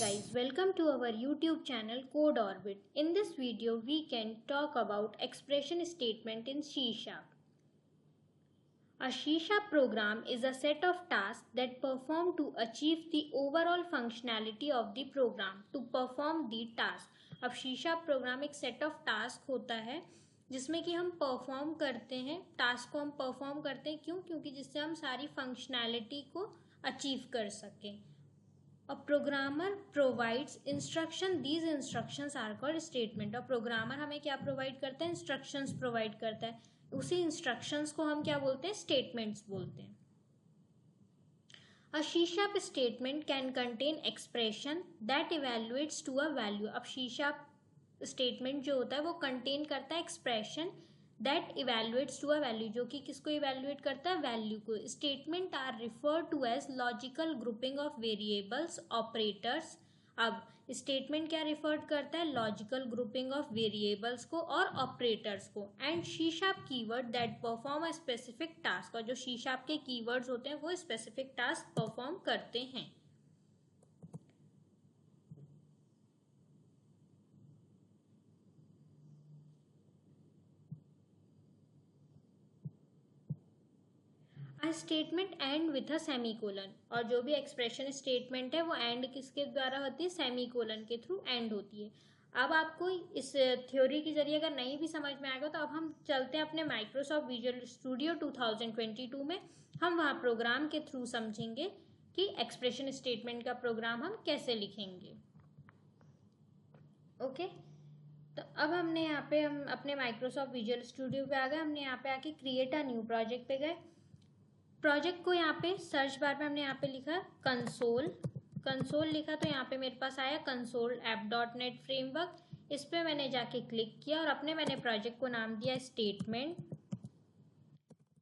guys, welcome to our YouTube channel Code Orbit. In this video, we can talk about expression statement in C#. A C# program is a set of tasks that perform to achieve the overall functionality of the program. To perform the task. अब C# program एक set of task होता है जिसमें कि हम perform करते हैं, task को हम परफॉर्म करते हैं क्योंकि जिससे हम सारी फंक्शनैलिटी को अचीव कर सकें. A programmer provides instruction. These instructions are called statement. और प्रोग्रामर हमें क्या प्रोवाइड करता है? इंस्ट्रक्शंस प्रोवाइड करता है. उसी इंस्ट्रक्शंस को हम क्या बोलते हैं? स्टेटमेंट्स बोलते हैं. A C# statement can contain expression that evaluates to a value. अब C# स्टेटमेंट जो होता है वो कंटेन करता है expression that evaluates to a value, जो कि किसको इवेल्युएट करता है? वैल्यू को. Statement are refer to as logical grouping of variables operators. अब स्टेटमेंट क्या रिफर करता है? लॉजिकल ग्रुपिंग ऑफ वेरिएबल्स को और ऑपरेटर्स को. And C# keyword that perform a specific task. और जो C# के कीवर्ड्स होते हैं वो स्पेसिफिक टास्क परफॉर्म करते हैं. A statement end with a semicolon. और जो भी एक्सप्रेशन स्टेटमेंट है वो एंड किसके द्वारा होती है? सेमीकोलन के थ्रू एंड होती है. अब आपको इस थ्योरी के जरिए अगर नहीं भी समझ में आएगा तो अब हम चलते हैं अपने माइक्रोसॉफ्ट विजुअल स्टूडियो 2022 में. हम वहाँ प्रोग्राम के थ्रू समझेंगे कि एक्सप्रेशन स्टेटमेंट का प्रोग्राम हम कैसे लिखेंगे. ओके, तो अब हमने यहाँ पे हम अपने माइक्रोसॉफ्ट विजुअल स्टूडियो पे आ गए. हमने यहाँ पे आके क्रिएट अ न्यू प्रोजेक्ट पे गए. प्रोजेक्ट को यहाँ पे सर्च बार पे हमने यहाँ पे लिखा कंसोल लिखा तो यहाँ पे मेरे पास आया कंसोल app.net फ्रेमवर्क. इस पे मैंने जाके क्लिक किया और मैंने प्रोजेक्ट को नाम दिया स्टेटमेंट.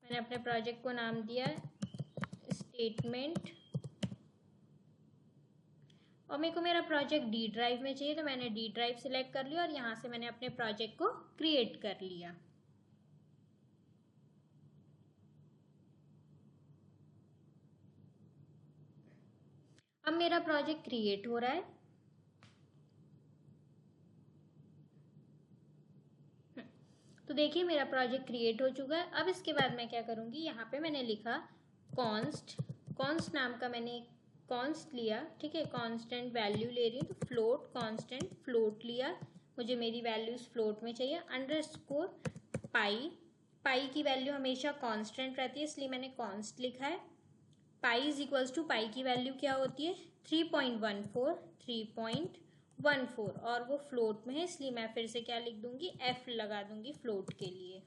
मैंने अपने प्रोजेक्ट को नाम दिया स्टेटमेंट और मेरे को मेरा प्रोजेक्ट डी ड्राइव में चाहिए तो मैंने डी ड्राइव सिलेक्ट कर लिया और यहाँ से मैंने अपने प्रोजेक्ट को क्रिएट कर लिया. अब मेरा प्रोजेक्ट क्रिएट हो रहा है. तो देखिए मेरा प्रोजेक्ट क्रिएट हो चुका है. अब इसके बाद मैं क्या करूंगी, यहाँ पे मैंने लिखा कॉन्स्ट नाम का मैंने कॉन्स्ट लिया. ठीक है, कांस्टेंट वैल्यू ले रही हूँ तो फ्लोट कांस्टेंट फ्लोट लिया. मुझे मेरी वैल्यूज फ्लोट में चाहिए. अंडरस्कोर पाई की वैल्यू हमेशा कांस्टेंट रहती है इसलिए मैंने कॉन्स्ट लिखा है. पाई इज इक्वल्स टू पाई की वैल्यू क्या होती है? 3.14 और वो फ्लोट में है इसलिए मैं फिर से क्या लिख दूंगी? एफ लगा दूंगी फ्लोट के लिए.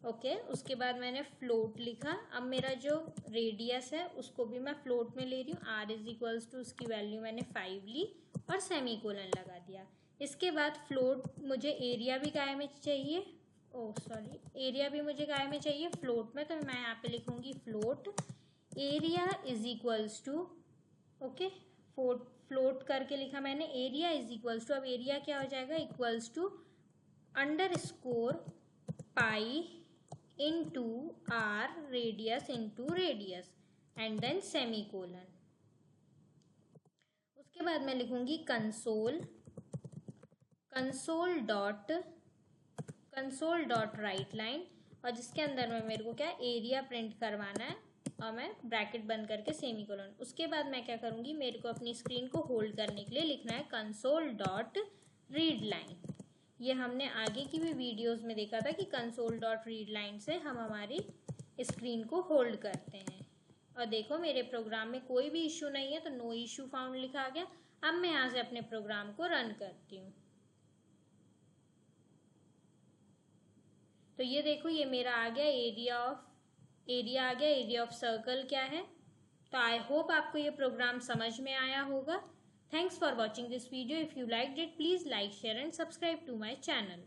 ओके, उसके बाद मैंने फ्लोट लिखा. अब मेरा जो रेडियस है उसको भी मैं फ्लोट में ले रही हूँ. आर इज इक्वल्स टू उसकी वैल्यू मैंने 5 ली और सेमीकोलन लगा दिया. इसके बाद फ्लोट मुझे एरिया भी काय में चाहिए. एरिया भी मुझे काय में चाहिए? फ्लोट में. तो मैं यहाँ पे लिखूंगी float area is equals to. Okay, float करके लिखा मैंने. एरिया इज इक्वल्स टू, अब एरिया क्या हो जाएगा? Equals to underscore pi into r radius into radius and then semicolon. उसके बाद मैं लिखूंगी कंसोल डॉट राइट लाइन और जिसके अंदर में मेरे को क्या एरिया प्रिंट करवाना है और मैं ब्रैकेट बंद करके सेमीकोलन. उसके बाद मैं क्या करूंगी, मेरे को अपनी स्क्रीन को होल्ड करने के लिए लिखना है कंसोल डॉट रीड लाइन. ये हमने आगे की भी वीडियोस में देखा था कि कंसोल डॉट रीड लाइन से हम हमारी स्क्रीन को होल्ड करते हैं. और देखो मेरे प्रोग्राम में कोई भी इशू नहीं है तो नो इशू फाउंड लिखा गया. अब मैं यहाँ से अपने प्रोग्राम को रन करती हूँ. तो ये देखो ये मेरा आ गया एरिया आ गया. एरिया ऑफ सर्कल क्या है? तो आई होप आपको ये प्रोग्राम समझ में आया होगा. Thanks for watching this video. If you liked it please like share and subscribe to my channel.